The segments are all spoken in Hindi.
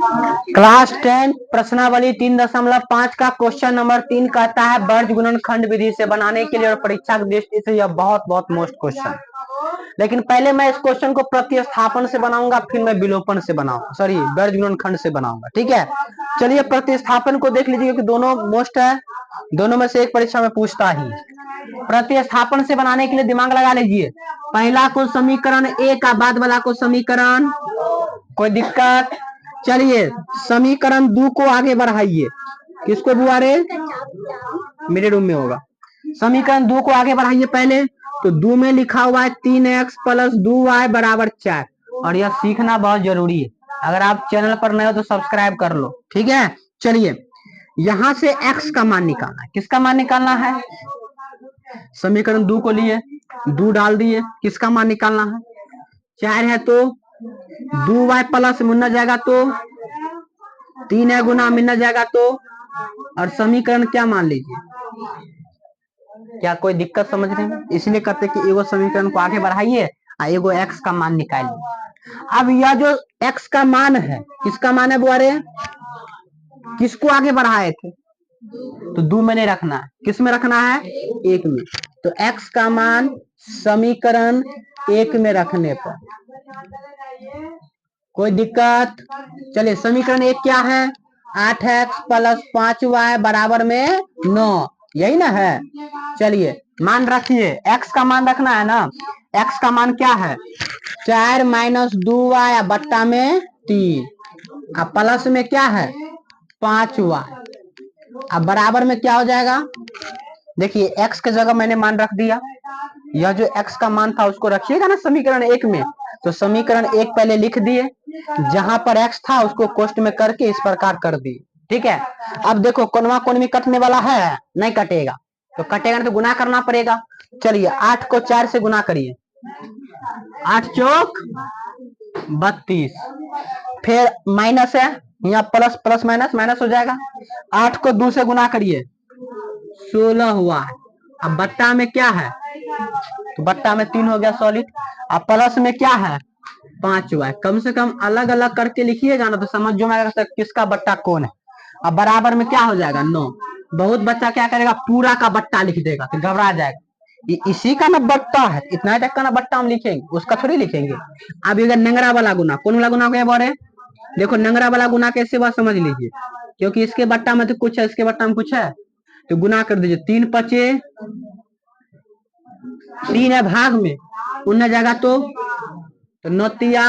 क्लास 10 प्रश्नावली 3.5 का क्वेश्चन नंबर 3 कहता है वर्ग गुणनखंड विधि से बनाने के लिए और परीक्षा की दृष्टि से यह बहुत बहुत मोस्ट क्वेश्चन। लेकिन पहले मैं इस क्वेश्चन को प्रतिस्थापन से बनाऊंगा, फिर मैं विलोपन से बनाऊंगा, सॉरी वर्ग गुणनखंड से बनाऊंगा। ठीक है, चलिए प्रतिस्थापन को देख लीजिए क्योंकि दोनों मोस्ट है, दोनों में से एक परीक्षा में पूछता ही। प्रतिस्थापन से बनाने के लिए दिमाग लगा लीजिए। पहला को समीकरण ए का बाद वाला को समीकरण, कोई दिक्कत? चलिए समीकरण 2 को आगे बढ़ाइए। किसको बुआ रे? मेरे रूम में होगा। समीकरण 2 को आगे बढ़ाइए पहले। तो 2 में लिखा हुआ है 3x प्लस 2y बराबर 4। और यह सीखना बहुत जरूरी है। अगर आप चैनल पर नए हो तो सब्सक्राइब कर लो। ठीक है, चलिए यहां से x का मान निकालना है। किसका मान निकालना है? समीकरण 2 को लिए 2 डाल दिए, किसका मान निकालना है? 4 है तो 2y प्लस मिलना जाएगा तो 3 है गुना मिलना जाएगा तो, और समीकरण क्या मान लीजिए? क्या कोई दिक्कत समझ रहे हैं? इसलिए कहते कि एगो समीकरण को आगे बढ़ाइए और एगो x का मान निकालिए। अब यह जो x का मान है किसका मान है बुआरे? किसको आगे बढ़ाए थे? तो 2 में नहीं रखना है, किस में रखना है? 1 में। तो x का मान समीकरण 1 में रखने पर कोई दिक्कत? चलिए समीकरण 1 क्या है? 8x प्लस 5y बराबर में 9, यही ना है? चलिए मान रखिए, x का मान रखना है ना। x का मान क्या है? 4 माइनस 2y बट्टा में 3, अब प्लस में क्या है? 5y, अब बराबर में क्या हो जाएगा? देखिए x के जगह मैंने मान रख दिया। यह जो x का मान था उसको रखिएगा ना समीकरण 1 में। तो समीकरण 1 पहले लिख दिए, जहां पर x था उसको कोष्ट में करके इस प्रकार कर दिए। ठीक है, अब देखो कोनवा कोन में कटने वाला है, नहीं कटेगा। तो कटेगा तो गुना करना पड़ेगा। चलिए 8 को 4 से गुना करिए, 8 चौक 32, फिर माइनस है यहाँ, प्लस प्लस माइनस माइनस हो जाएगा। 8 को 2 से गुना करिए, 16 हुआ है। अब बट्टा में क्या है? तो बट्टा में 3 हो गया सॉलिड। अब प्लस में क्या है? 5 हुआ है। कम से कम अलग अलग करके लिखिएगा ना तो समझ जो में आएगा किसका बट्टा कौन है। अब बराबर में क्या हो जाएगा? 9। बहुत बच्चा क्या करेगा, पूरा का बट्टा लिख देगा तो घबरा जाएगा। ये इसी का ना बट्टा है, इतना तक का ना बट्टा हम लिखेंगे, उसका थोड़ी लिखेंगे। अब ये नंगरा वाला गुना, कौन वाला गुना क्या बोल रहे? देखो नंगरा वाला गुना कैसे बात समझ लीजिए, क्योंकि इसके बट्टा में तो कुछ है, इसके बट्टा में कुछ है, तो गुना कर दीजिए। 3 पचे 3 है भाग में, उन जगह तो नतिया,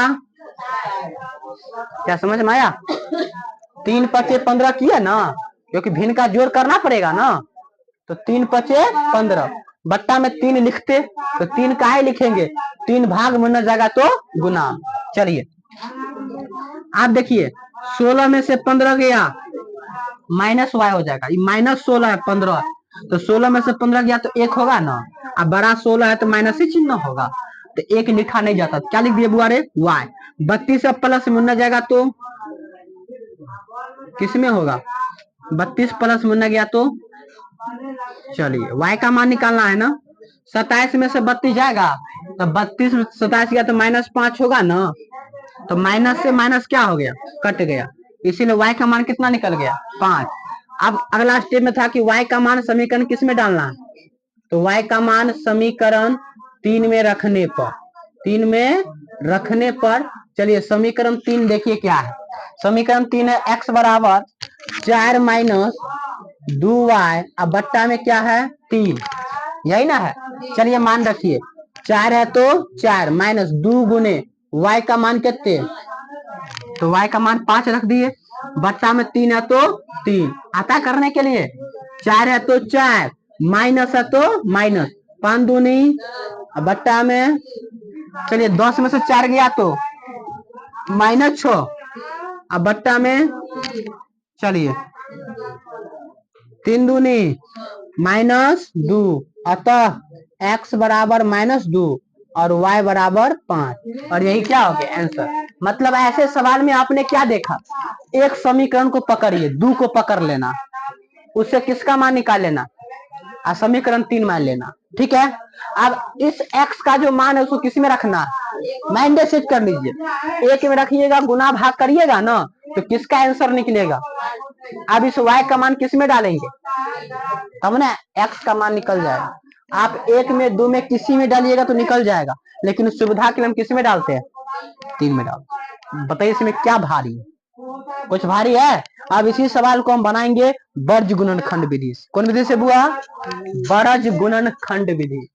क्या समझ में आया? 3 पचे 15 किया ना, क्योंकि भिन्न का जोड़ करना पड़ेगा ना। तो 3 पचे 15, बट्टा में 3 लिखते तो 3 काहे लिखेंगे? 3 भाग में न जाएगा तो गुना। चलिए आप देखिए 16 में से 15 गया, माइनस वाई हो जाएगा। माइनस 16 है 15, तो 16 में से 15 गया तो 1 होगा ना। अब बड़ा 16 है तो माइनस ही चिन्ह होगा, तो 1 लिखा नहीं जाता। क्या लिख दिए बुआरे? वाई। 32 से प्लस में न जाएगा तो किसमें होगा? 32 प्लस में न गया तो, चलिए y का मान निकालना है ना। 27 में से 32 जाएगा तो 32 में 27 गया तो -5 होगा ना। तो माइनस से माइनस क्या हो गया? कट गया, इसीलिए y का मान कितना निकल गया? 5। अब अगला स्टेप में था कि y का मान समीकरण किस में डालना है, तो y का मान समीकरण 3 में रखने पर, 3 में रखने पर। चलिए समीकरण 3 देखिए क्या है। समीकरण 3 है x बराबर 4 माइनस 2y, अब बट्टा में क्या है? 3, यही ना है। चलिए मान रखिए, 4 है तो 4 माइनस 2 गुने y का मान कितने, तो y का मान 5 रख दिए, बट्टा में 3 है तो 3 आता करने के लिए। 4 है तो 4, माइनस है तो माइनस, 5 दूनी बट्टा में, चलिए 10 में से 4 गया तो -6, अब बट्टा में चलिए 3 दूनी -2, अतः x बराबर -2 और y बराबर 5, और यही क्या हो गया आंसर। मतलब ऐसे सवाल में आपने क्या देखा, एक समीकरण को पकड़िए, 2 को पकड़ लेना, उससे किसका मान निकाल लेना और समीकरण 3 मान लेना। ठीक है, अब इस x का जो मान है उसको किस में रखना, माइंड सेट कर लीजिए। 1 में रखिएगा, गुना भाग करिएगा ना तो किसका आंसर निकलेगा? अब इस y का मान किस में डालेंगे? तब ना x का मान निकल जाएगा। आप 1 में 2 में किसी में डालिएगा तो निकल जाएगा, लेकिन सुविधा के लिए हम किस में डालते हैं? 3 में डालते हैं। बताइए इसमें क्या भारी है? कुछ भारी है? अब इसी सवाल को हम बनाएंगे बर्ज गुणनखंड विधि से। कौन विधि से बुआ? बर्ज गुणनखंड विधि।